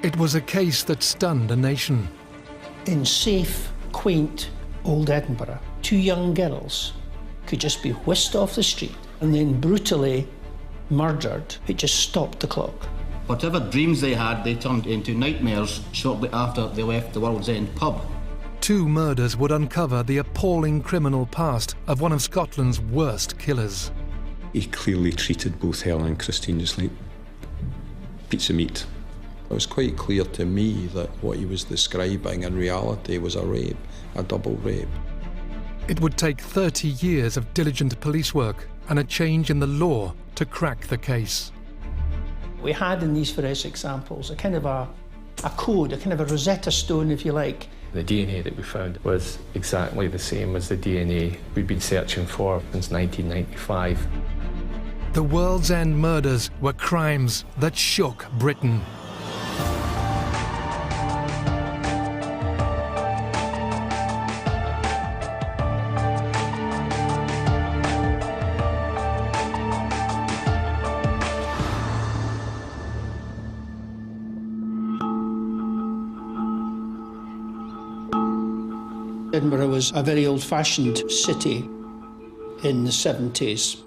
It was a case that stunned a nation. In safe, quaint old Edinburgh, two young girls could just be whisked off the street and then brutally murdered. It just stopped the clock. Whatever dreams they had, they turned into nightmares shortly after they left the World's End pub. 2 murders would uncover the appalling criminal past of one of Scotland's worst killers. He clearly treated both Helen and Christine just like pizza meat. It was quite clear to me that what he was describing in reality was a rape, a double rape. It would take 30 years of diligent police work and a change in the law to crack the case. We had in these forensic samples a kind of a code, a kind of a Rosetta Stone, if you like. The DNA that we found was exactly the same as the DNA we'd been searching for since 1995. The World's End murders were crimes that shook Britain. Edinburgh was a very old-fashioned city in the 70s.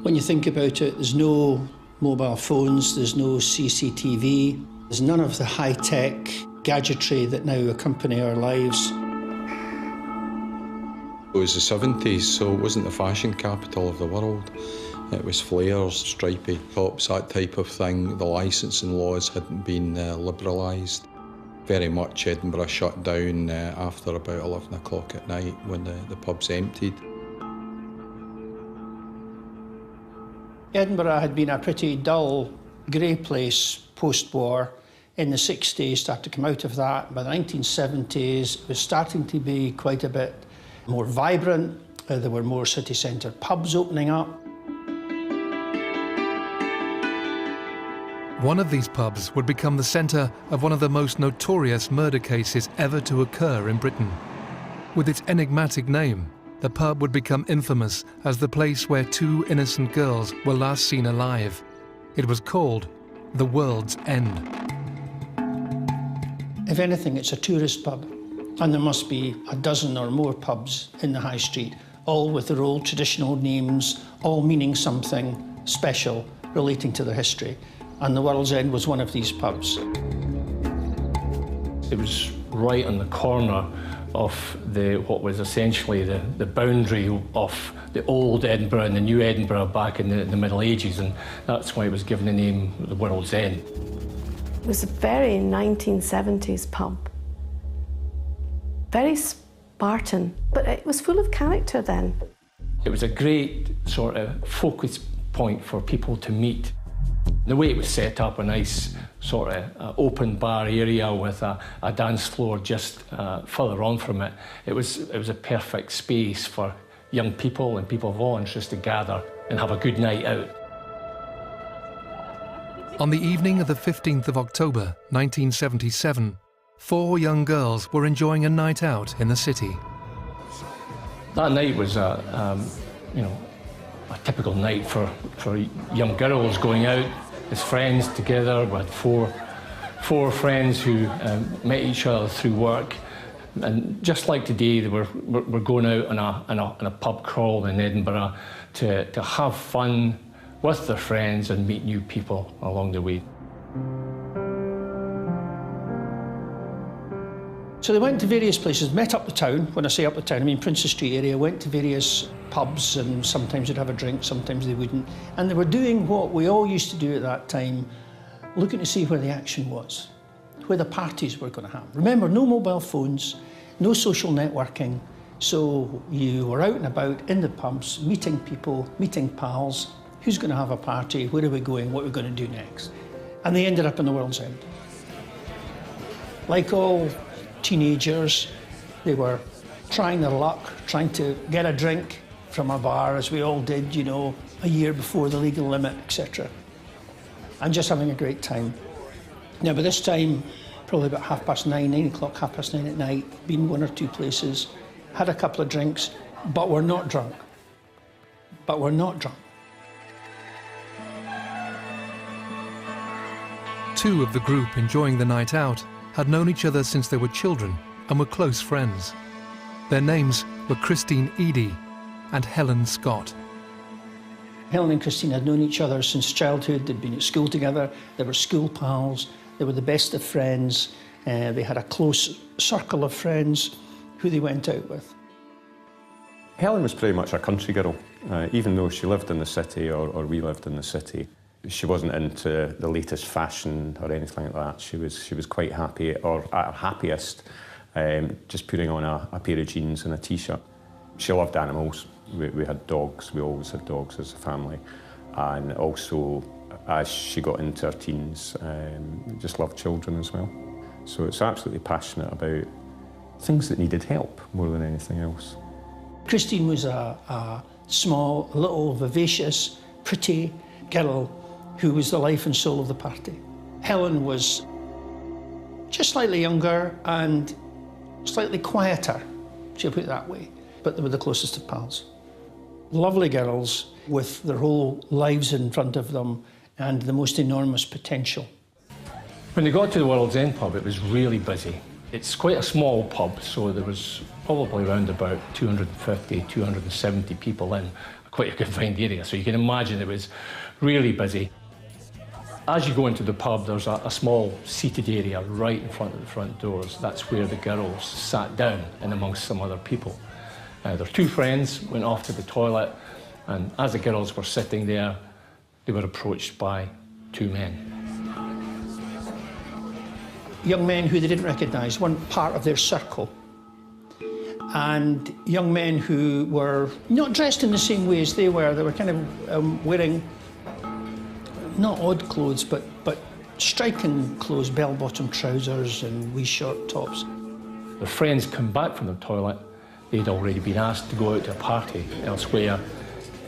When you think about it, there's no mobile phones, there's no CCTV, there's none of the high-tech gadgetry that now accompany our lives. It was the 70s, so it wasn't the fashion capital of the world. It was flares, stripy tops, that type of thing. The licensing laws hadn't been liberalised. Very much Edinburgh shut down after about 11 o'clock at night when the pubs emptied. Edinburgh had been a pretty dull, grey place post-war. In the 60s, started to come out of that. By the 1970s, it was starting to be quite a bit more vibrant. There were more city centre pubs opening up. One of these pubs would become the centre of one of the most notorious murder cases ever to occur in Britain. With its enigmatic name, the pub would become infamous as the place where 2 innocent girls were last seen alive. It was called the World's End. If anything, it's a tourist pub, and there must be a dozen or more pubs in the high street, all with their old traditional names, all meaning something special relating to their history. And the World's End was one of these pubs. It was right on the corner of what was essentially the boundary of the old Edinburgh and the new Edinburgh back in the Middle Ages, and that's why it was given the name the World's End. It was a very 1970s pub. Very Spartan, but it was full of character then. It was a great sort of focus point for people to meet. The way it was set up, a nice sort of open bar area with a dance floor just further on from it. It was a perfect space for young people and people of all interests to gather and have a good night out. On the evening of the 15th of October, 1977, 4 young girls were enjoying a night out in the city. That night was a typical night for young girls going out as friends together. We had four friends who met each other through work, and just like today, they were going out on a pub crawl in Edinburgh to have fun with their friends and meet new people along the way. So they went to various places, met up the town. When I say up the town, I mean Princes Street area, went to various pubs, and sometimes they'd have a drink, sometimes they wouldn't. And they were doing what we all used to do at that time, looking to see where the action was, where the parties were going to happen. Remember, no mobile phones, no social networking, so you were out and about in the pubs, meeting people, meeting pals. Who's going to have a party? Where are we going? What are we going to do next? And they ended up in the World's End. Like all teenagers, they were trying their luck, trying to get a drink from a bar, as we all did, you know, a year before the legal limit, etc. And just having a great time. Now, by this time, probably about 9:30, 9 o'clock, 9:30 at night, been 1 or 2 places, had a couple of drinks, but we're not drunk. Two of the group enjoying the night out had known each other since they were children and were close friends. Their names were Christine Eadie and Helen Scott. Helen and Christine had known each other since childhood. They'd been at school together. They were school pals. They were the best of friends. They had a close circle of friends who they went out with. Helen was pretty much a country girl. Even though she lived in the city, or we lived in the city, she wasn't into the latest fashion or anything like that. She was quite happy, or at her happiest, just putting on a pair of jeans and a t-shirt. She loved animals. We had dogs. We always had dogs as a family. And also, as she got into her teens, just loved children as well. So it's absolutely passionate about things that needed help more than anything else. Christine was a small, little, vivacious, pretty girl who was the life and soul of the party. Helen was just slightly younger and slightly quieter, she'll put it that way, but they were the closest of pals. Lovely girls with their whole lives in front of them and the most enormous potential. When they got to the World's End pub, it was really busy. It's quite a small pub, so there was probably around about 250, 270 people in, quite a confined area, so you can imagine it was really busy. As you go into the pub, there's a small seated area right in front of the front doors. That's where the girls sat down in amongst some other people. Their two friends went off to the toilet, and as the girls were sitting there, they were approached by two men. Young men who they didn't recognise, weren't part of their circle. And young men who were not dressed in the same way as they were. They were kind of wearing, not odd clothes, but striking clothes, bell-bottom trousers and wee short tops. Their friends come back from the toilet. They'd already been asked to go out to a party elsewhere.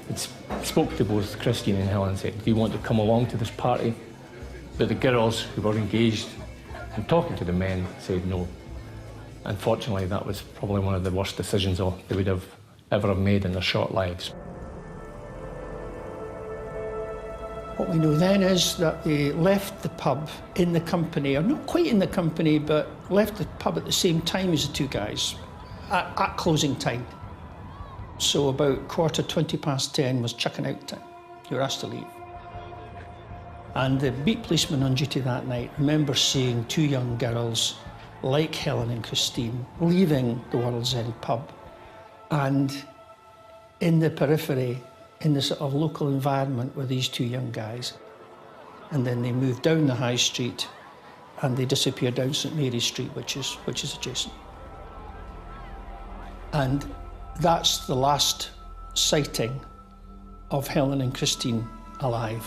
They spoke to both Christine and Helen and said, "Do you want to come along to this party?" But the girls who were engaged in talking to the men said no. Unfortunately, that was probably one of the worst decisions they would have ever made in their short lives. What we know then is that they left the pub in the company, or not quite in the company, but left the pub at the same time as the two guys, at closing time. So about 10:15 was checking out time. You were asked to leave. And the beat policeman on duty that night remembers seeing two young girls, like Helen and Christine, leaving the World's End pub. And in the periphery, in the sort of local environment, were these two young guys. And then they moved down the high street and they disappeared down St Mary's Street, which is adjacent. And that's the last sighting of Helen and Christine alive.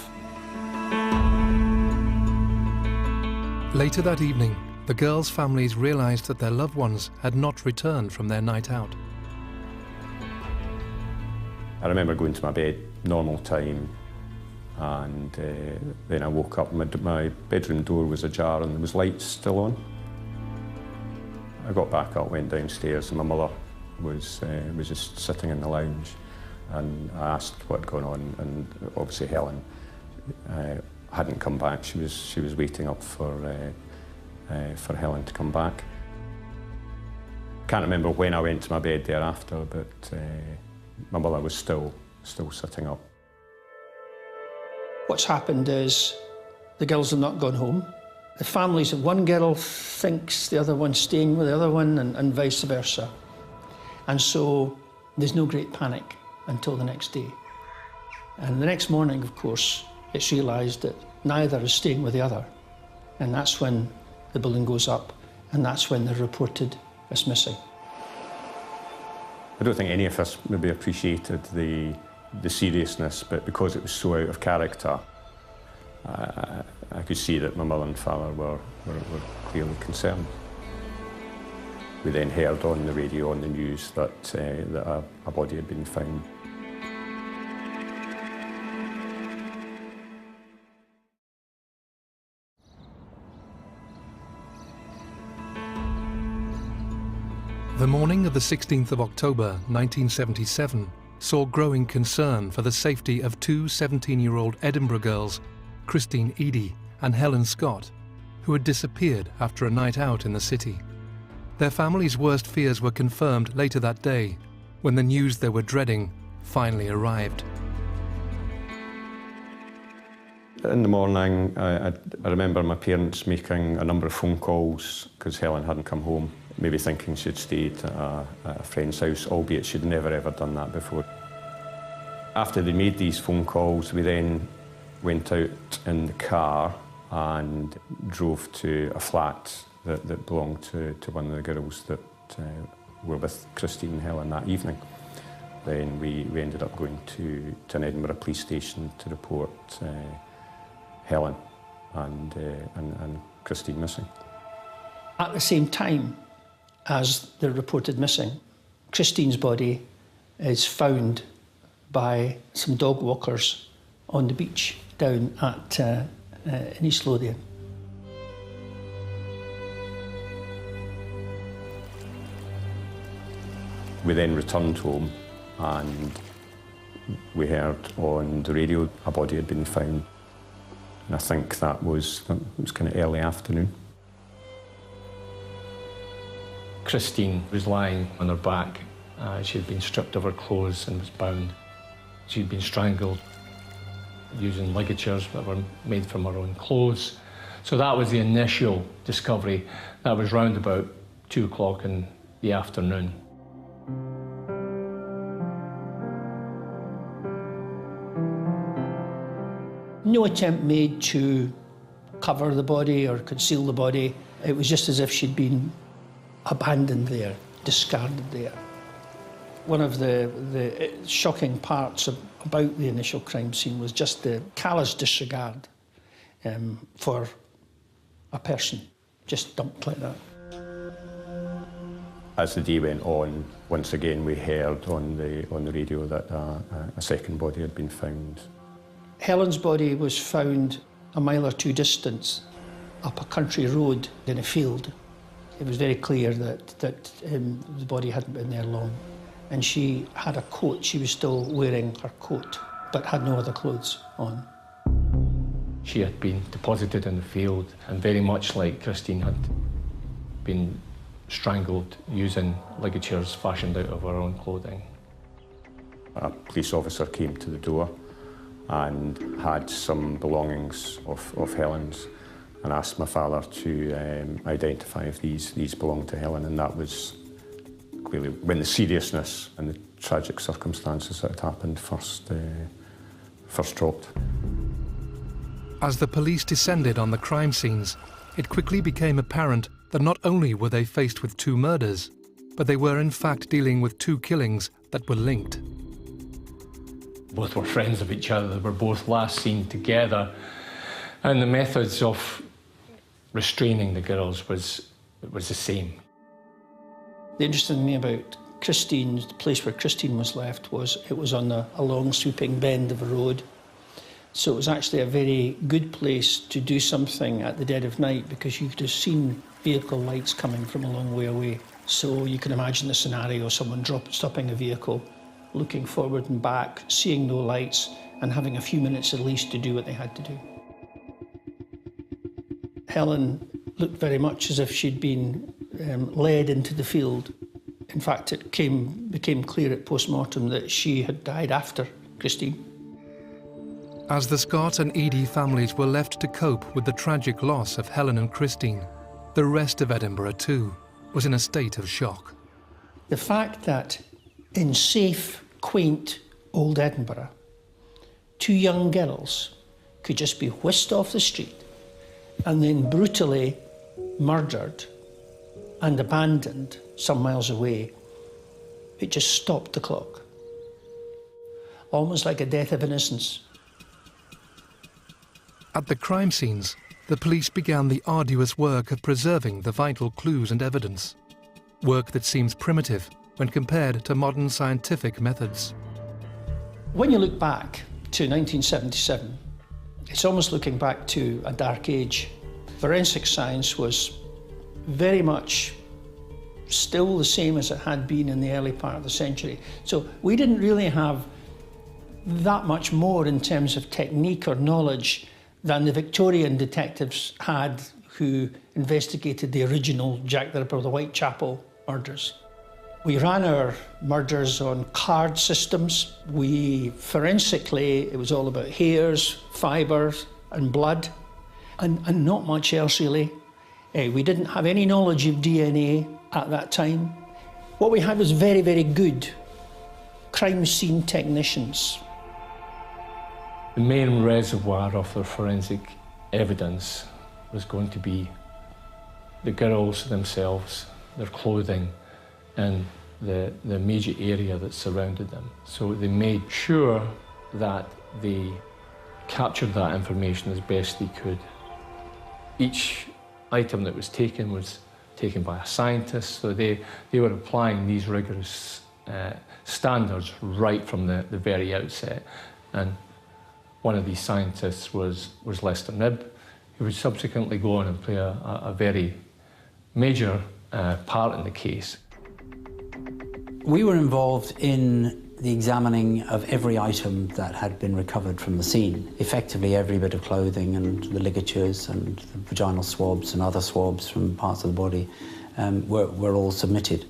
Later that evening, the girls' families realised that their loved ones had not returned from their night out. I remember going to my bed, normal time, and then I woke up, my bedroom door was ajar and there was lights still on. I got back up, went downstairs, and my mother was just sitting in the lounge, and I asked what had gone on, and obviously Helen hadn't come back. She was waiting up for Helen to come back. Can't remember when I went to my bed thereafter, but my mother was still sitting up. What's happened is the girls have not gone home. The families of one girl thinks the other one's staying with the other one, and vice versa. And so there's no great panic until the next day. And the next morning, of course, it's realised that neither is staying with the other. And that's when the balloon goes up, and that's when they're reported as missing. I don't think any of us maybe appreciated the seriousness, but because it was so out of character, I could see that my mother and father were clearly concerned. We then heard on the radio, on the news, that a body had been found. The morning of the 16th of October 1977 saw growing concern for the safety of two 17-year-old Edinburgh girls, Christine Eadie and Helen Scott, who had disappeared after a night out in the city. Their family's worst fears were confirmed later that day, when the news they were dreading finally arrived. In the morning, I remember my parents making a number of phone calls because Helen hadn't come home, maybe thinking she'd stayed at a friend's house, albeit she'd never ever done that before. After they made these phone calls, we then went out in the car and drove to a flat that belonged to one of the girls that were with Christine and Helen that evening. Then we ended up going to an Edinburgh police station to report Helen and Christine missing. At the same time as they're reported missing, Christine's body is found by some dog walkers on the beach down at in East Lothian. We then returned home and we heard on the radio a body had been found. And I think it was kind of early afternoon. Christine was lying on her back. She had been stripped of her clothes and was bound. She'd been strangled using ligatures that were made from her own clothes. So that was the initial discovery. That was round about 2 o'clock in the afternoon. No attempt made to cover the body or conceal the body. It was just as if she'd been abandoned there, discarded there. One of the shocking parts about the initial crime scene was just the callous disregard for a person, just dumped like that. As the day went on, once again we heard on the radio that a second body had been found. Helen's body was found a mile or two distance up a country road in a field. It was very clear that the body hadn't been there long. And she had a coat. She was still wearing her coat, but had no other clothes on. She had been deposited in the field, and very much like Christine had been strangled using ligatures fashioned out of her own clothing. A police officer came to the door and had some belongings of Helen's and asked my father to identify if these belonged to Helen, and that was clearly when the seriousness and the tragic circumstances that had happened first dropped. As the police descended on the crime scenes, it quickly became apparent that not only were they faced with 2 murders, but they were in fact dealing with 2 killings that were linked. Both were friends of each other. They were both last seen together, and the methods of restraining the girls was the same. The interesting thing about Christine, the place where Christine was left, was it was on a long sweeping bend of a road. So it was actually a very good place to do something at the dead of night, because you could have seen vehicle lights coming from a long way away. So you can imagine the scenario, someone stopping a vehicle, looking forward and back, seeing no lights, and having a few minutes at least to do what they had to do. Helen looked very much as if she'd been led into the field. In fact, it became clear at post-mortem that she had died after Christine. As the Scott and Edie families were left to cope with the tragic loss of Helen and Christine, the rest of Edinburgh too was in a state of shock. The fact that in safe, quaint old Edinburgh, 2 young girls could just be whisked off the street and then brutally murdered and abandoned some miles away, it just stopped the clock. Almost like a death of innocence. At the crime scenes, the police began the arduous work of preserving the vital clues and evidence, work that seems primitive when compared to modern scientific methods. When you look back to 1977, it's almost looking back to a dark age. Forensic science was very much still the same as it had been in the early part of the century. So we didn't really have that much more in terms of technique or knowledge than the Victorian detectives had who investigated the original Jack the Ripper of the Whitechapel murders. We ran our murders on card systems. Forensically, it was all about hairs, fibres and blood, and not much else really. We didn't have any knowledge of DNA at that time. What we had was very, very good crime scene technicians. The main reservoir of their forensic evidence was going to be the girls themselves, their clothing, and the immediate area that surrounded them. So they made sure that they captured that information as best they could. Each item that was taken by a scientist, so they were applying these rigorous standards right from the very outset. And one of these scientists was Lester Knibb, who would subsequently go on and play a very major part in the case. We were involved in the examining of every item that had been recovered from the scene. Effectively every bit of clothing and the ligatures and the vaginal swabs and other swabs from parts of the body were all submitted.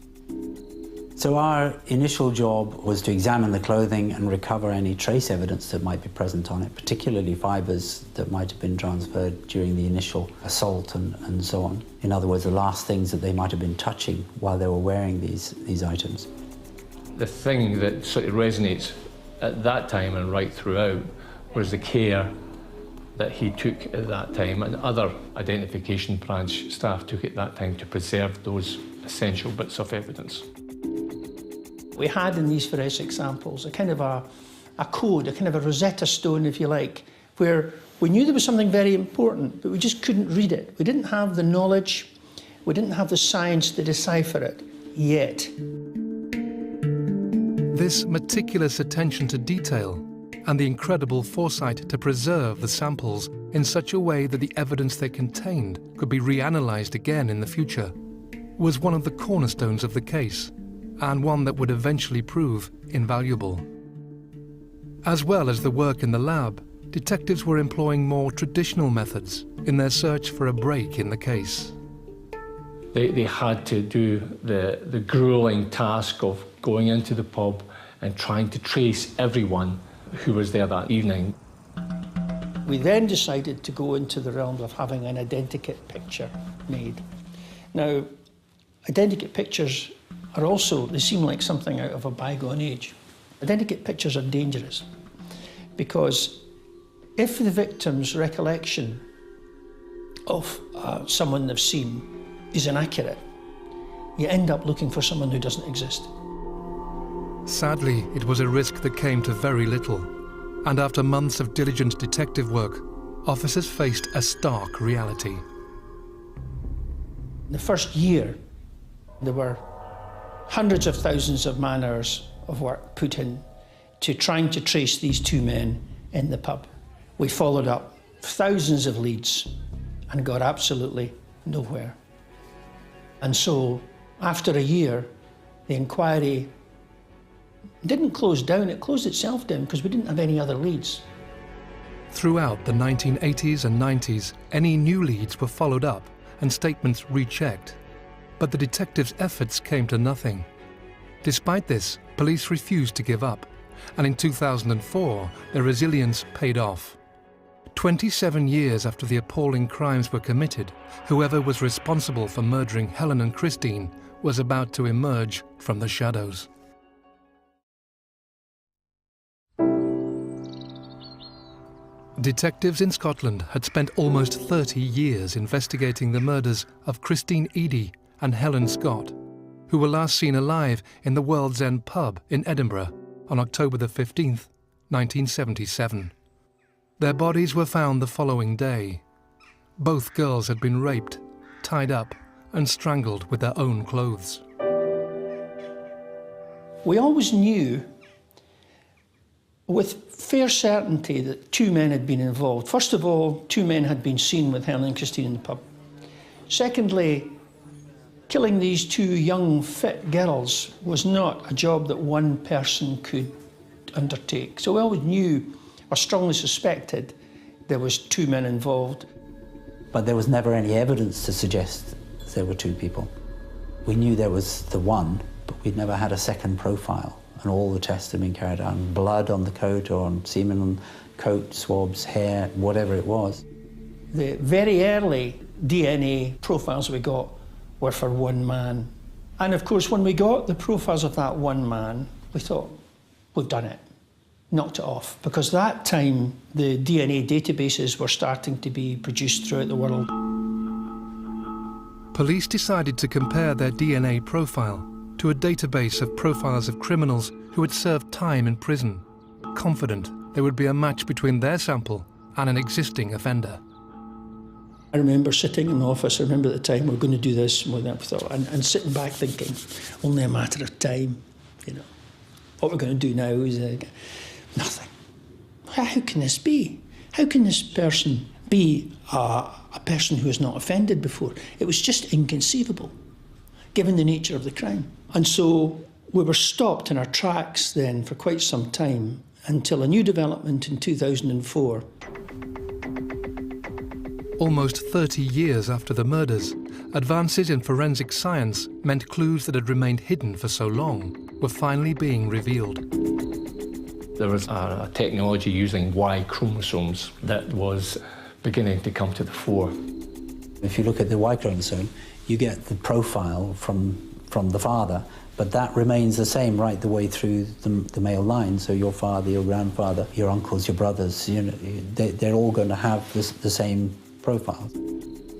So our initial job was to examine the clothing and recover any trace evidence that might be present on it, particularly fibres that might have been transferred during the initial assault and so on. In other words, the last things that they might have been touching while they were wearing these items. The thing that sort of resonates at that time and right throughout was the care that he took at that time, and other identification branch staff took at that time to preserve those essential bits of evidence. We had in these forensic samples a kind of a code, a kind of a Rosetta Stone, if you like, where we knew there was something very important, but we just couldn't read it. We didn't have the knowledge, we didn't have the science to decipher it yet. This meticulous attention to detail and the incredible foresight to preserve the samples in such a way that the evidence they contained could be reanalyzed again in the future was one of the cornerstones of the case, and one that would eventually prove invaluable. As well as the work in the lab, detectives were employing more traditional methods in their search for a break in the case. They had to do the grueling task of going into the pub and trying to trace everyone who was there that evening. We then decided to go into the realm of having an identikit picture made. Now, identikit pictures are also, they seem like something out of a bygone age. Identikit pictures are dangerous because if the victim's recollection of someone they've seen is inaccurate, you end up looking for someone who doesn't exist. Sadly, it was a risk that came to very little, and after months of diligent detective work, officers faced a stark reality. The first year, there were hundreds of thousands of man-hours of work put in to trying to trace these two men in the pub. We followed up thousands of leads and got absolutely nowhere. And so, after a year, the inquiry didn't close down, it closed itself down because we didn't have any other leads. Throughout the 1980s and 90s, any new leads were followed up and statements rechecked. But the detectives' efforts came to nothing. Despite this, police refused to give up, and in 2004, their resilience paid off. 27 years after the appalling crimes were committed, whoever was responsible for murdering Helen and Christine was about to emerge from the shadows. Detectives in Scotland had spent almost 30 years investigating the murders of Christine Eadie and Helen Scott, who were last seen alive in the World's End pub in Edinburgh on October the 15th, 1977. Their bodies were found the following day. Both girls had been raped, tied up, and strangled with their own clothes. We always knew with fair certainty that two men had been involved. First of all, two men had been seen with Helen and Christine in the pub. Secondly, killing these two young, fit girls was not a job that one person could undertake. So we always knew, or strongly suspected, there was 2 men involved. But there was never any evidence to suggest there were 2 people. We knew there was the one, but we'd never had a second profile, and all the tests had been carried out on blood on the coat or on semen on coat, swabs, hair, whatever it was. The very early DNA profiles we got were for one man. And of course, when we got the profiles of that one man, we thought, we've done it, knocked it off. Because that time, the DNA databases were starting to be produced throughout the world. Police decided to compare their DNA profile to a database of profiles of criminals who had served time in prison, confident there would be a match between their sample and an existing offender. I remember sitting in the office, I remember at the time, we're going to do this, and sitting back thinking, only a matter of time, you know. What we're going to do now is nothing. How can this be? How can this person be a person who has not offended before? It was just inconceivable, given the nature of the crime. And so we were stopped in our tracks then for quite some time, until a new development in 2004. Almost 30 years after the murders, advances in forensic science meant clues that had remained hidden for so long were finally being revealed. There was a technology using Y chromosomes that was beginning to come to the fore. If you look at the Y chromosome, you get the profile from the father, but that remains the same right the way through the male line. So your father, your grandfather, your uncles, your brothers, you know, they're all going to have the same profiles.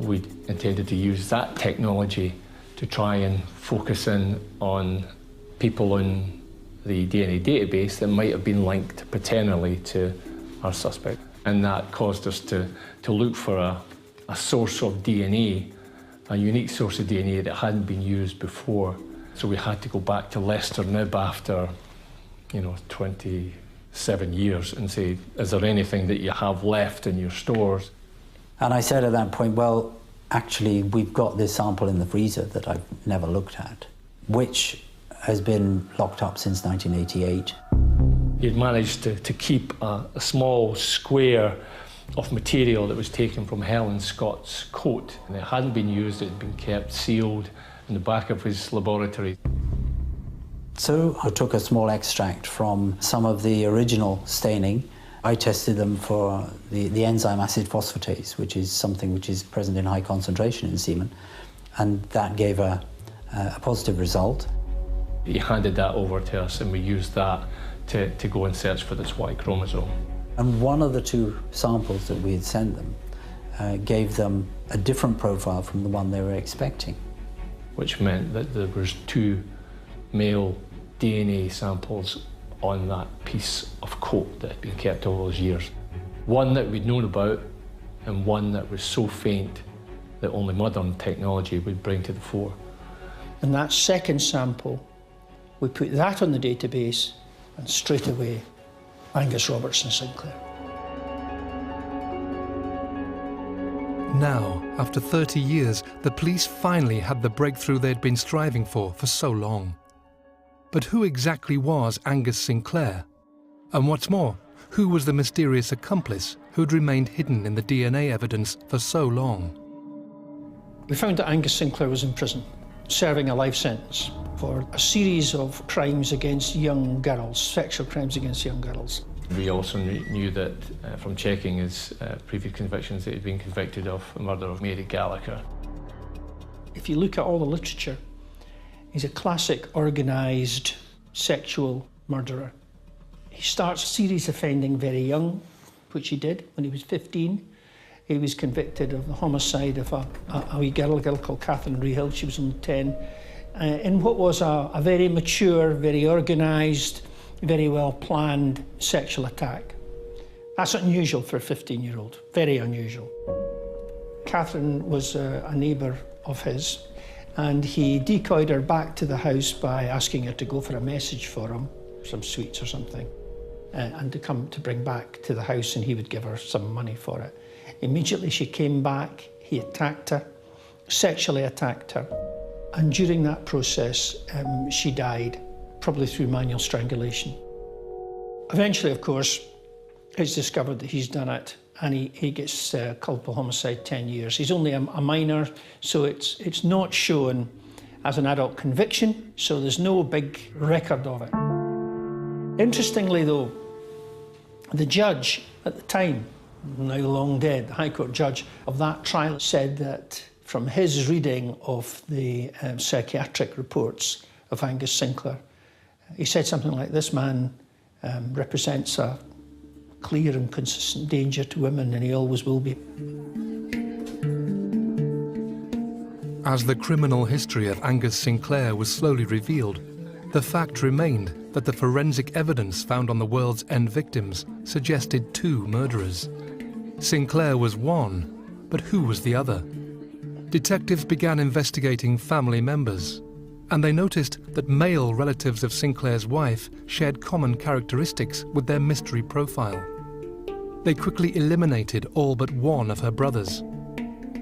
We intended to use that technology to try and focus in on people in the DNA database that might have been linked paternally to our suspect. And that caused us to look for a source of DNA, a unique source of DNA that hadn't been used before. So we had to go back to Leicester Nib after, 27 years and say, is there anything that you have left in your stores? And I said at that point, well, actually, we've got this sample in the freezer that I've never looked at, which has been locked up since 1988. You'd managed to keep a small square of material that was taken from Helen Scott's coat, and it hadn't been used, it had been kept sealed in the back of his laboratory. So I took a small extract from some of the original staining. I tested them for the enzyme acid phosphatase, which is something which is present in high concentration in semen, and that gave a positive result. He handed that over to us, and we used that to go and search for this Y chromosome. And one of the 2 samples that we had sent them gave them a different profile from the one they were expecting. Which meant that there was 2 male DNA samples on that piece of coat that had been kept all those years. One that we'd known about, and one that was so faint that only modern technology would bring to the fore. And that second sample, we put that on the database, and straight away, Angus Robertson Sinclair. Now, after 30 years, the police finally had the breakthrough they'd been striving for so long. But who exactly was Angus Sinclair? And what's more, who was the mysterious accomplice who'd remained hidden in the DNA evidence for so long? We found that Angus Sinclair was in prison, serving a life sentence for a series of crimes against young girls, sexual crimes against young girls. We also knew that from checking his previous convictions that he'd been convicted of the murder of Mary Gallagher. If you look at all the literature, he's a classic organised sexual murderer. He starts serious offending very young, which he did when he was 15. He was convicted of the homicide of a wee girl called Catherine Rehill. She was only 10. In what was a very mature, very organised, very well-planned sexual attack. That's unusual for a 15-year-old, very unusual. Catherine was a neighbour of his, and he decoyed her back to the house by asking her to go for a message for him, some sweets or something, and to come to bring back to the house, and he would give her some money for it. Immediately she came back, he attacked her, sexually attacked her, and during that process she died, probably through manual strangulation. Eventually, of course, it's discovered that he's done it, and he gets culpable homicide 10 years. He's only a minor, so it's not shown as an adult conviction, so there's no big record of it. Interestingly though, the judge at the time, now long dead, the High Court judge of that trial, said that from his reading of the psychiatric reports of Angus Sinclair, he said something like, this man represents a clear and consistent danger to women, and he always will be. As the criminal history of Angus Sinclair was slowly revealed, the fact remained that the forensic evidence found on the World's End victims suggested 2 murderers. Sinclair was one, but who was the other? Detectives began investigating family members, and they noticed that male relatives of Sinclair's wife shared common characteristics with their mystery profile. They quickly eliminated all but one of her brothers.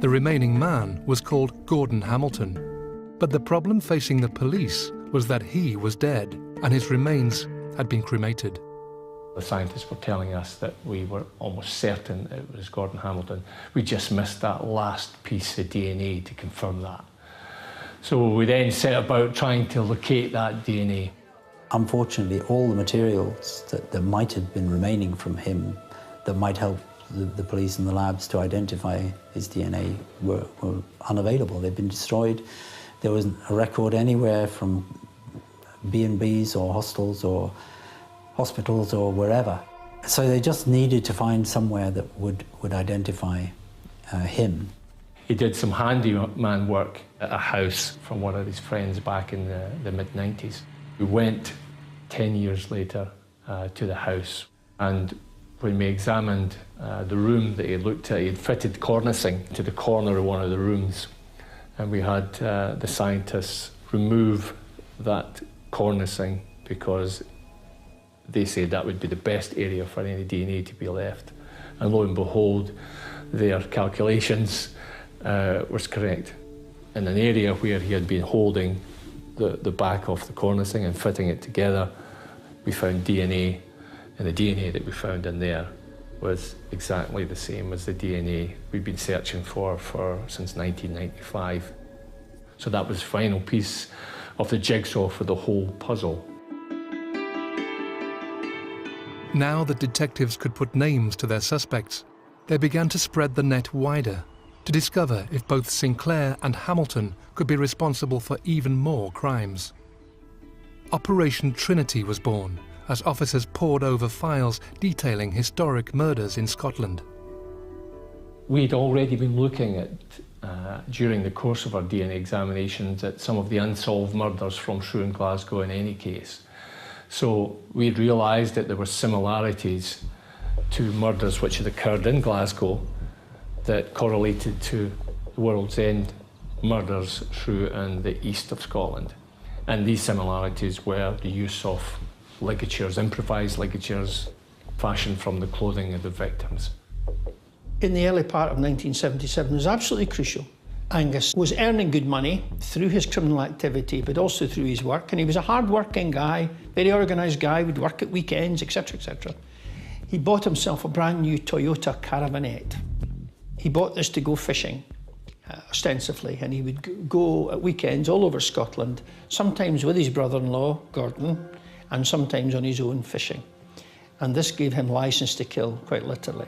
The remaining man was called Gordon Hamilton, but the problem facing the police was that he was dead and his remains had been cremated. The scientists were telling us that we were almost certain it was Gordon Hamilton. We just missed that last piece of DNA to confirm that. So we then set about trying to locate that DNA. Unfortunately, all the materials that might have been remaining from him that might help the police and the labs to identify his DNA were unavailable. They'd been destroyed. There wasn't a record anywhere from B&Bs or hostels or hospitals or wherever. So they just needed to find somewhere that would identify him. He did some handyman work at a house from one of his friends back in the mid-90s. We went 10 years later to the house, and when we examined the room that he looked at, he had fitted cornicing to the corner of one of the rooms, and we had the scientists remove that cornicing because they said that would be the best area for any DNA to be left. And lo and behold, their calculations was correct. In an area where he had been holding the back of the cornicing and fitting it together, we found DNA, and the DNA that we found in there was exactly the same as the DNA we'd been searching for since 1995. So that was the final piece of the jigsaw for the whole puzzle. Now that detectives could put names to their suspects, they began to spread the net wider to discover if both Sinclair and Hamilton could be responsible for even more crimes. Operation Trinity was born as officers pored over files detailing historic murders in Scotland. We'd already been looking at, during the course of our DNA examinations, at some of the unsolved murders from Shrew and Glasgow in any case. So we realised that there were similarities to murders which had occurred in Glasgow that correlated to the World's End murders through in the east of Scotland. And these similarities were the use of ligatures, improvised ligatures, fashioned from the clothing of the victims. In the early part of 1977, it was absolutely crucial. Angus was earning good money through his criminal activity, but also through his work, and he was a hard-working guy, very organised guy, would work at weekends, etc., etc. He bought himself a brand new Toyota Caravanette. He bought this to go fishing, ostensibly, and he would go at weekends all over Scotland, sometimes with his brother-in-law, Gordon, and sometimes on his own fishing. And this gave him licence to kill, quite literally.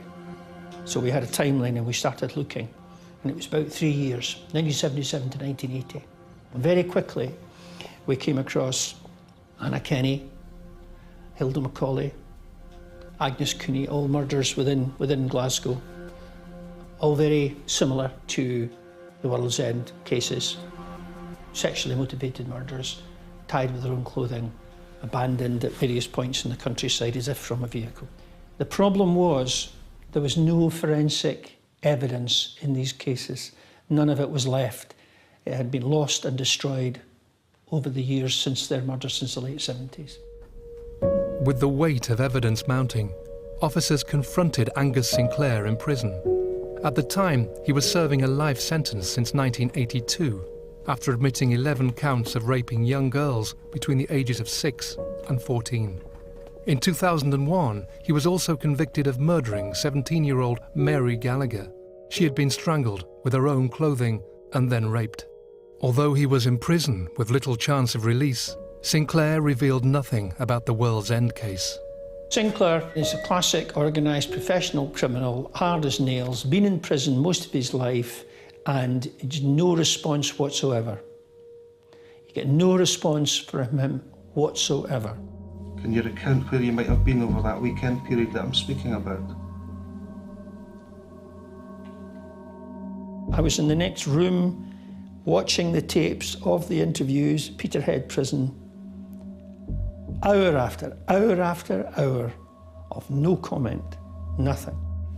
So we had a timeline and we started looking. And it was about 3 years, 1977 to 1980. And very quickly, we came across Anna Kenny, Hilda Macaulay, Agnes Cooney, all murders within Glasgow. All very similar to the World's End cases. Sexually motivated murders, tied with their own clothing, abandoned at various points in the countryside as if from a vehicle. The problem was there was no forensic evidence in these cases. None of it was left. It had been lost and destroyed over the years since their murder, since the late 70s. With the weight of evidence mounting, officers confronted Angus Sinclair in prison. At the time, he was serving a life sentence since 1982, after admitting 11 counts of raping young girls between the ages of 6 and 14. In 2001, he was also convicted of murdering 17-year-old Mary Gallagher. She had been strangled with her own clothing and then raped. Although he was in prison with little chance of release, Sinclair revealed nothing about the World's End case. Sinclair is a classic organised professional criminal, hard as nails, been in prison most of his life, and no response whatsoever. You get no response from him whatsoever. Can you recount where you might have been over that weekend period that I'm speaking about? I was in the next room watching the tapes of the interviews, Peterhead Prison, hour after hour of no comment, nothing.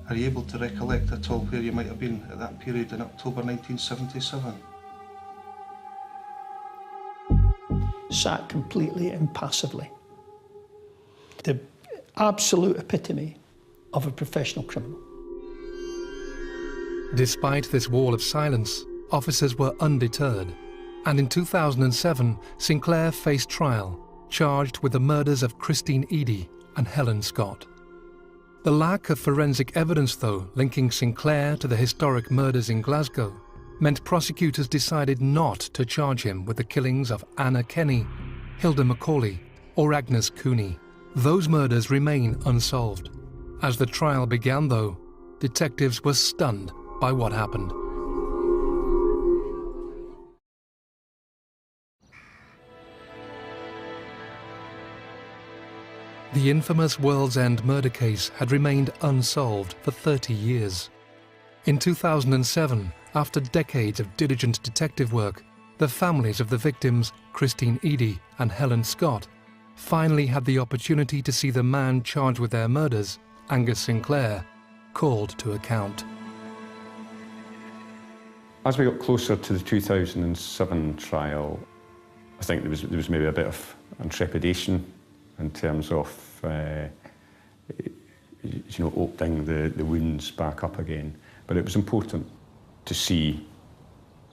Are you able to recollect at all where you might have been at that period in October 1977? Sat completely impassively. The absolute epitome of a professional criminal. Despite this wall of silence, officers were undeterred, and in 2007, Sinclair faced trial, charged with the murders of Christine Eadie and Helen Scott. The lack of forensic evidence, though, linking Sinclair to the historic murders in Glasgow, meant prosecutors decided not to charge him with the killings of Anna Kenny, Hilda Macaulay, or Agnes Cooney. Those murders remain unsolved. As the trial began, though, detectives were stunned by what happened. The infamous World's End murder case had remained unsolved for 30 years. In 2007, after decades of diligent detective work, the families of the victims, Christine Eadie and Helen Scott, finally had the opportunity to see the man charged with their murders, Angus Sinclair, called to account. As we got closer to the 2007 trial, I think there was maybe a bit of trepidation in terms of opening the wounds back up again. But it was important to see,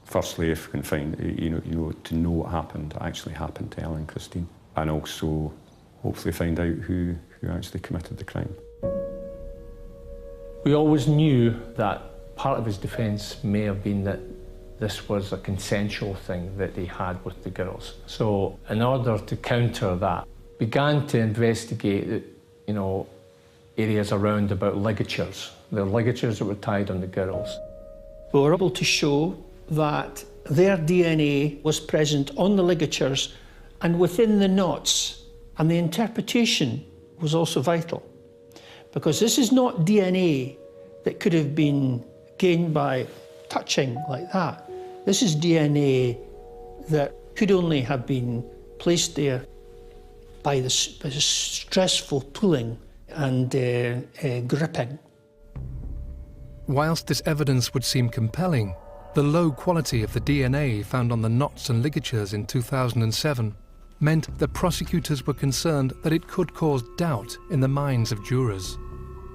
firstly, if we can find, to know what actually happened to Ellen and Christine, and also hopefully find out who actually committed the crime. We always knew that part of his defence may have been that this was a consensual thing that he had with the girls. So in order to counter that, began to investigate, areas around about ligatures, the ligatures that were tied on the girls. We were able to show that their DNA was present on the ligatures and within the knots, and the interpretation was also vital. Because this is not DNA that could have been gained by touching like that. This is DNA that could only have been placed there by the stressful pulling and gripping. Whilst this evidence would seem compelling, the low quality of the DNA found on the knots and ligatures in 2007 meant that prosecutors were concerned that it could cause doubt in the minds of jurors.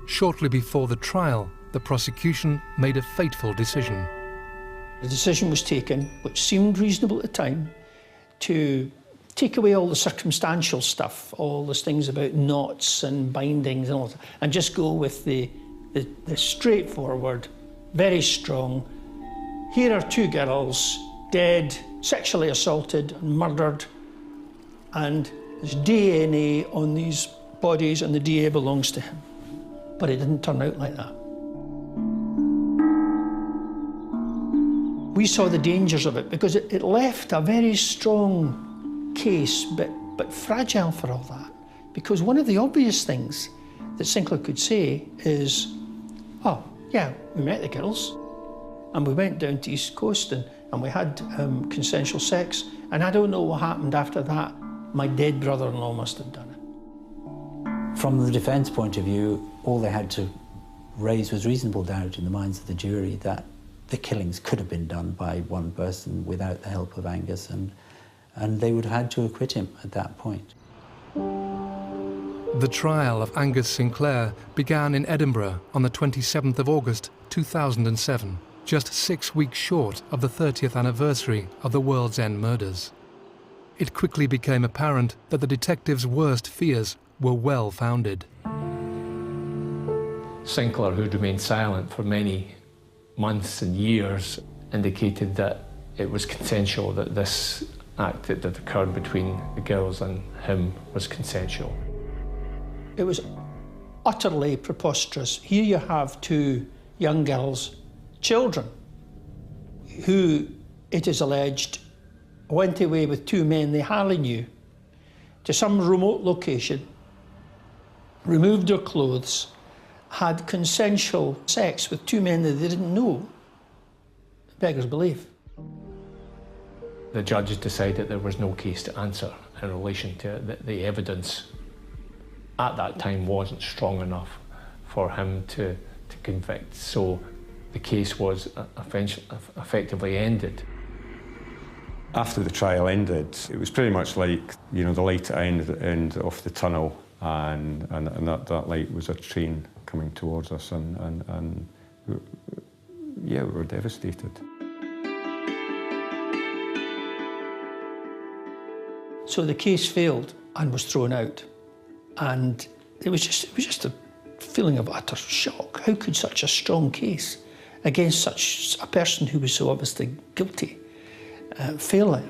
Shortly before the trial, the prosecution made a fateful decision. The decision was taken, which seemed reasonable at the time, to take away all the circumstantial stuff, all those things about knots and bindings and all that, and just go with the straightforward, very strong, here are two girls, dead, sexually assaulted and murdered, and there's DNA on these bodies and the DNA belongs to him. But it didn't turn out like that. We saw the dangers of it because it left a very strong case, but fragile for all that. Because one of the obvious things that Sinclair could say is, oh, yeah, we met the girls and we went down to East Coast and we had consensual sex, and I don't know what happened after that. My dead brother-in-law must have done it. From the defence point of view, all they had to raise was reasonable doubt in the minds of the jury that the killings could have been done by one person without the help of Angus, and they would have had to acquit him at that point. The trial of Angus Sinclair began in Edinburgh on the 27th of August 2007, just 6 weeks short of the 30th anniversary of the World's End murders. It quickly became apparent that the detectives' worst fears were well founded. Sinclair, who had remained silent for many months and years, indicated that it was consensual, that this act that had occurred between the girls and him was consensual. It was utterly preposterous. Here you have two young girls, children, who, it is alleged, went away with two men they hardly knew to some remote location, removed their clothes, had consensual sex with two men that they didn't know. Beggars belief. The judge decided there was no case to answer in relation to the evidence at that time wasn't strong enough for him to convict. So the case was effectively ended. After the trial ended, it was pretty much like, you know, the light at the end of the tunnel, and that light was a train coming towards us, and yeah, we were devastated. So the case failed and was thrown out, and it was just a feeling of utter shock. How could such a strong case against such a person who was so obviously guilty fail?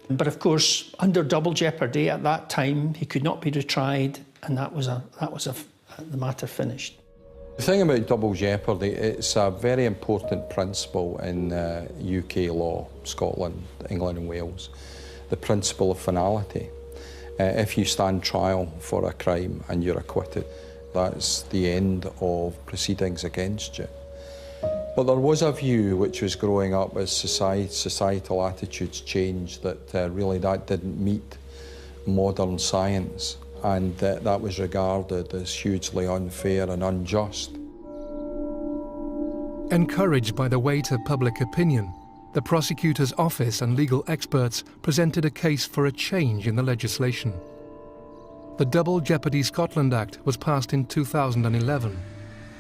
But of course, under double jeopardy at that time, he could not be retried, and that was the matter finished. The thing about double jeopardy, it's a very important principle in UK law, Scotland, England and Wales. The principle of finality. If you stand trial for a crime and you're acquitted, that's the end of proceedings against you. But there was a view which was growing up as societal attitudes changed, that really that didn't meet modern science, and that was regarded as hugely unfair and unjust. Encouraged by the weight of public opinion, the prosecutor's office and legal experts presented a case for a change in the legislation. The Double Jeopardy Scotland Act was passed in 2011.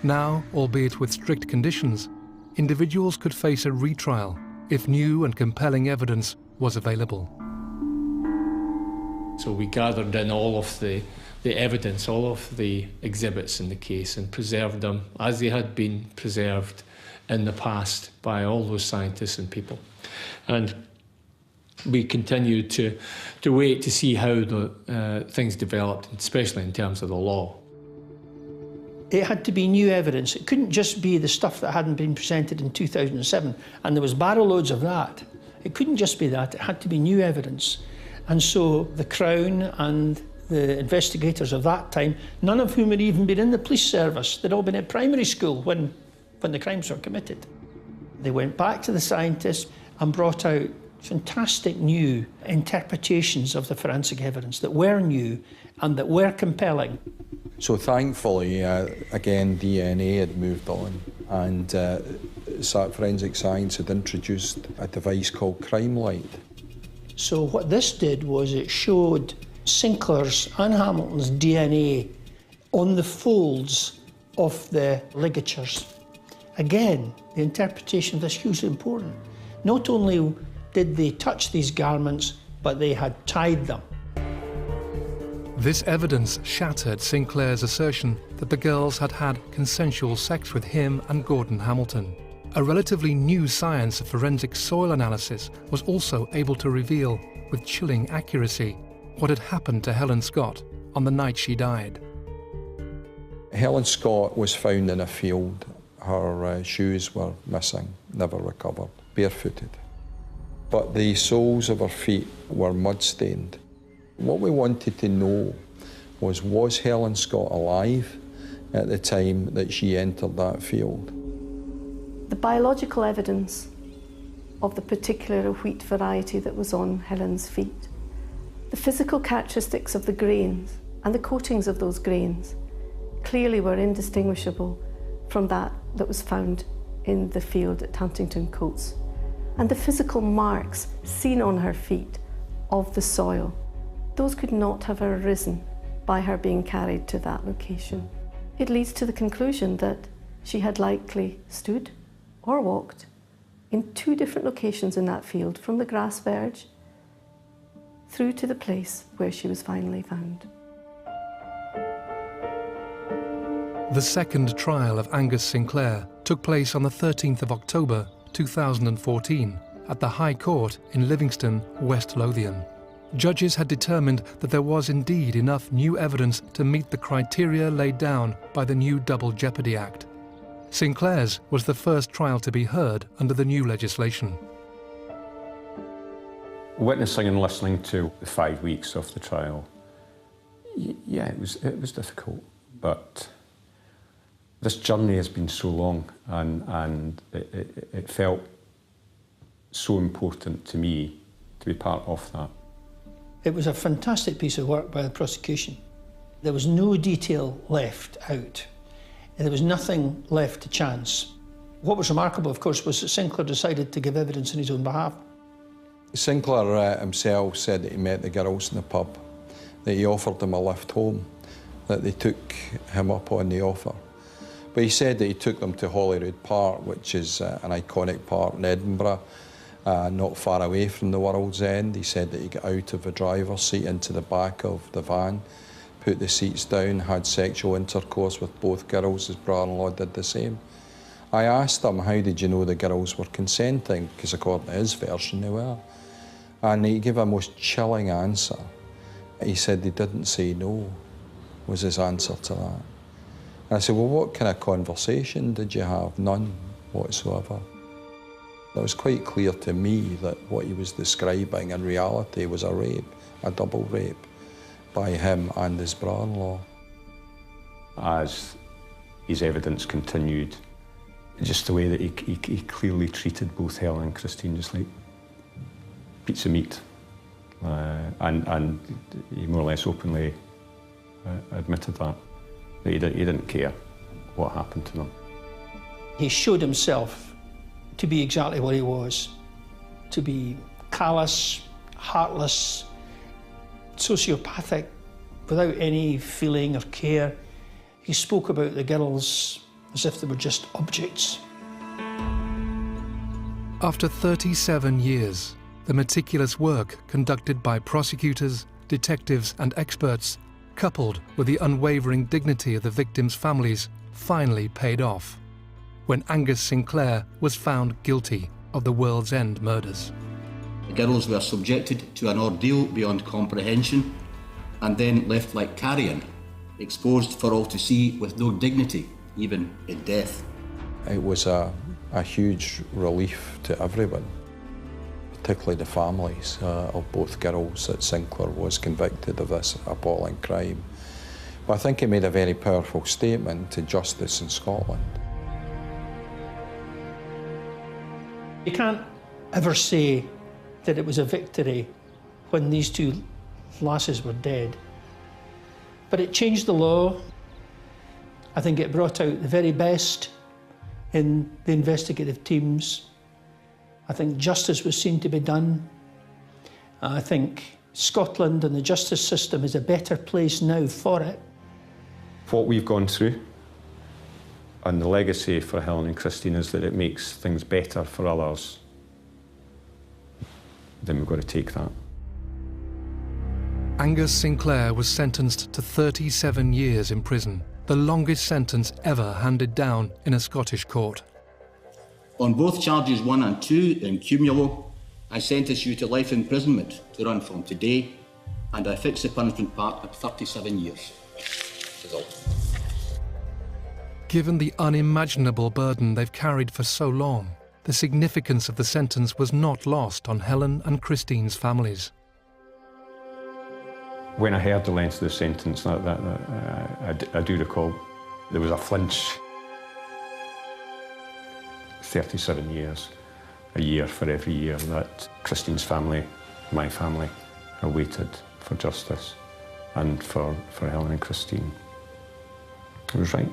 Now, albeit with strict conditions, individuals could face a retrial if new and compelling evidence was available. So we gathered in all of the evidence, all of the exhibits in the case, and preserved them as they had been preserved in the past by all those scientists and people. And we continued to wait to see how the things developed, especially in terms of the law. It had to be new evidence. It couldn't just be the stuff that hadn't been presented in 2007, and there was barrel loads of that. It couldn't just be that, it had to be new evidence. And so the Crown and the investigators of that time, none of whom had even been in the police service, they'd all been at primary school when the crimes were committed. They went back to the scientists and brought out fantastic new interpretations of the forensic evidence that were new and that were compelling. So thankfully, again, DNA had moved on, and forensic science had introduced a device called Crime Light. So what this did was it showed Sinclair's and Hamilton's DNA on the folds of the ligatures. Again, the interpretation of this is hugely important. Not only did they touch these garments, but they had tied them. This evidence shattered Sinclair's assertion that the girls had had consensual sex with him and Gordon Hamilton. A relatively new science of forensic soil analysis was also able to reveal, with chilling accuracy, what had happened to Helen Scott on the night she died. Helen Scott was found in a field. Her shoes were missing, never recovered, barefooted. But the soles of her feet were mud-stained. What we wanted to know was Helen Scott alive at the time that she entered that field? The biological evidence of the particular wheat variety that was on Helen's feet, the physical characteristics of the grains and the coatings of those grains clearly were indistinguishable from that was found in the field at Huntington Coats. And the physical marks seen on her feet of the soil, those could not have arisen by her being carried to that location. It leads to the conclusion that she had likely stood or walked in two different locations in that field, from the grass verge through to the place where she was finally found. The second trial of Angus Sinclair took place on the 13th of October 2014 at the High Court in Livingston, West Lothian. Judges had determined that there was indeed enough new evidence to meet the criteria laid down by the new Double Jeopardy Act. Sinclair's was the first trial to be heard under the new legislation. Witnessing and listening to the 5 weeks of the trial, yeah, it was difficult, but this journey has been so long, and it felt so important to me to be part of that. It was a fantastic piece of work by the prosecution. There was no detail left out, and there was nothing left to chance. What was remarkable, of course, was that Sinclair decided to give evidence on his own behalf. Sinclair himself said that he met the girls in the pub, that he offered them a lift home, that they took him up on the offer. But he said that he took them to Holyrood Park, which is an iconic park in Edinburgh, not far away from the World's End. He said that he got out of the driver's seat into the back of the van, put the seats down, had sexual intercourse with both girls. His brother-in-law did the same. I asked him, how did you know the girls were consenting? Because according to his version, they were. And he gave a most chilling answer. He said they didn't say no, was his answer to that. And I said, well, what kind of conversation did you have? None whatsoever. It was quite clear to me that what he was describing in reality was a rape, a double rape, by him and his brother-in-law. As his evidence continued, just the way that he clearly treated both Helen and Christine just like pizza meat. And he more or less openly admitted that he didn't care what happened to them. He showed himself to be exactly what he was, to be callous, heartless, sociopathic, without any feeling of care. He spoke about the girls as if they were just objects. After 37 years, the meticulous work conducted by prosecutors, detectives and experts, coupled with the unwavering dignity of the victims' families, finally paid off when Angus Sinclair was found guilty of the World's End murders. The girls were subjected to an ordeal beyond comprehension and then left like carrion, exposed for all to see with no dignity, even in death. It was a huge relief to everyone, particularly the families of both girls, that Sinclair was convicted of this appalling crime. But I think it made a very powerful statement to justice in Scotland. You can't ever say that it was a victory when these two lasses were dead. But it changed the law. I think it brought out the very best in the investigative teams. I think justice was seen to be done. I think Scotland and the justice system is a better place now for it. What we've gone through and the legacy for Helen and Christine is that it makes things better for others. Then we've got to take that. Angus Sinclair was sentenced to 37 years in prison, the longest sentence ever handed down in a Scottish court. On both charges 1 and 2 in cumulo, I sentence you to life imprisonment to run from today, and I fix the punishment part at 37 years. Given the unimaginable burden they've carried for so long, the significance of the sentence was not lost on Helen and Christine's families. When I heard the length of the sentence, I do recall there was a flinch. 37 years, a year for every year that Christine's family, my family, have waited for justice and for Helen and Christine. It was right.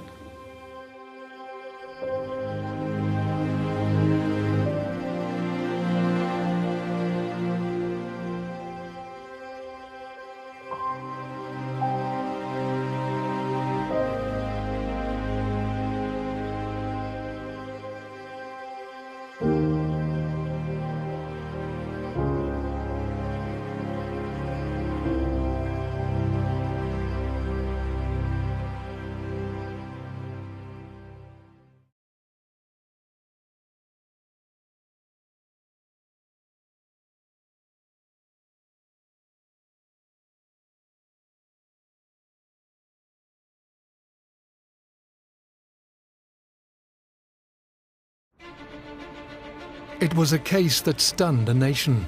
It was a case that stunned a nation.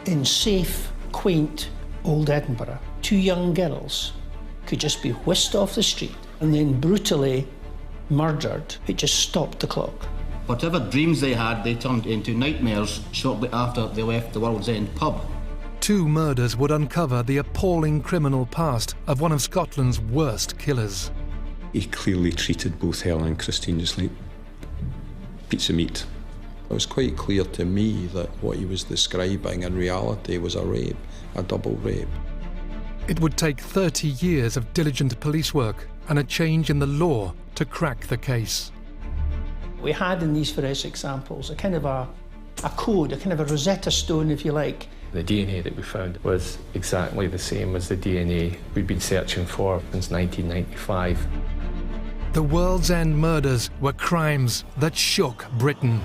In safe, quaint old Edinburgh, two young girls could just be whisked off the street and then brutally murdered. It just stopped the clock. Whatever dreams they had, they turned into nightmares shortly after they left the World's End pub. 2 murders would uncover the appalling criminal past of one of Scotland's worst killers. He clearly treated both Helen and Christine just like pizza meat. It was quite clear to me that what he was describing in reality was a rape, a double rape. It would take 30 years of diligent police work and a change in the law to crack the case. We had in these forensic samples a kind of a code, a kind of a Rosetta Stone, if you like. The DNA that we found was exactly the same as the DNA we'd been searching for since 1995. The World's End murders were crimes that shook Britain.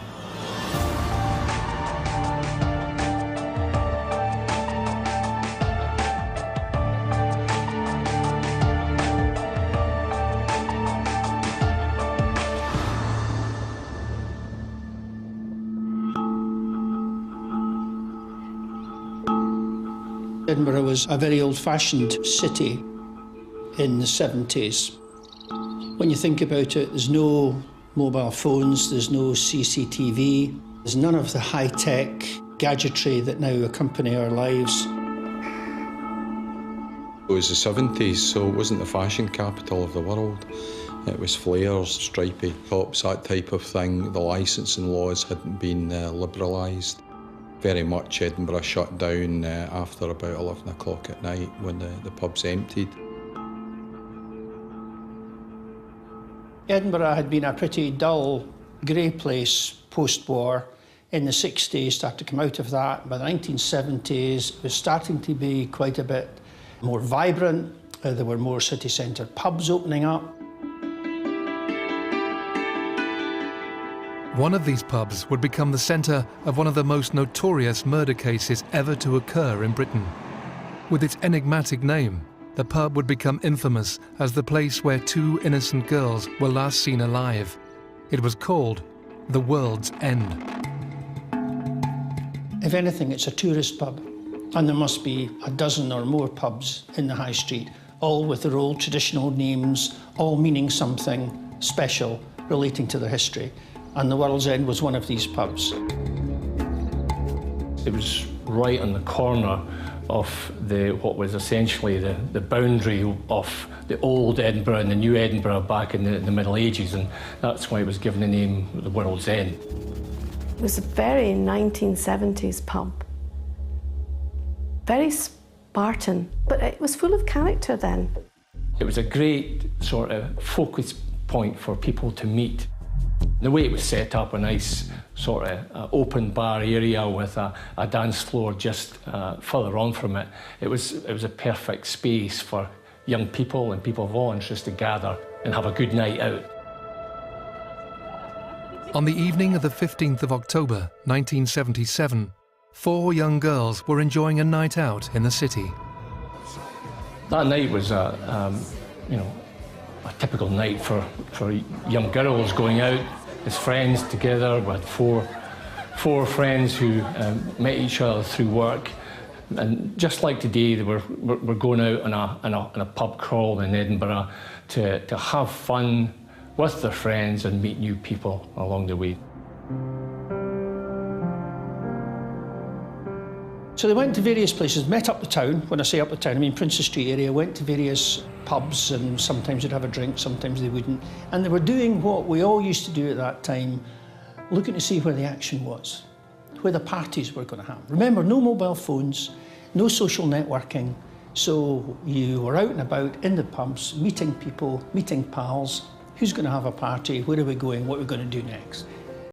Edinburgh was a very old-fashioned city in the 70s. When you think about it, there's no mobile phones, there's no CCTV, there's none of the high-tech gadgetry that now accompany our lives. It was the 70s, so it wasn't the fashion capital of the world. It was flares, stripy tops, that type of thing. The licensing laws hadn't been liberalised. Very much Edinburgh shut down after about 11 o'clock at night when the pubs emptied. Edinburgh had been a pretty dull, grey place post-war. In the 60s, started to come out of that. By the 1970s, it was starting to be quite a bit more vibrant. There were more city centre pubs opening up. One of these pubs would become the centre of one of the most notorious murder cases ever to occur in Britain. With its enigmatic name, the pub would become infamous as the place where 2 innocent girls were last seen alive. It was called the World's End. If anything, it's a tourist pub, and there must be a dozen or more pubs in the high street, all with their old traditional names, all meaning something special relating to their history. And the World's End was one of these pubs. It was right on the corner of what was essentially the boundary of the old Edinburgh and the new Edinburgh back in the Middle Ages, and that's why it was given the name the World's End. It was a very 1970s pub. Very Spartan, but it was full of character then. It was a great sort of focus point for people to meet. The way it was set up, a nice sort of open bar area with a dance floor just further on from it. It was a perfect space for young people and people of all interests to gather and have a good night out. On the evening of the 15th of October, 1977, 4 young girls were enjoying a night out in the city. That night was a typical night for young girls going out as friends together. We had four friends who met each other through work, and just like today, we're going out on a pub crawl in Edinburgh to have fun with their friends and meet new people along the way. So they went to various places, met up the town. When I say up the town, I mean Princes Street area, went to various pubs, and sometimes they'd have a drink, sometimes they wouldn't. And they were doing what we all used to do at that time, looking to see where the action was, where the parties were going to happen. Remember, no mobile phones, no social networking, so you were out and about in the pubs, meeting people, meeting pals. Who's going to have a party? Where are we going? What are we going to do next?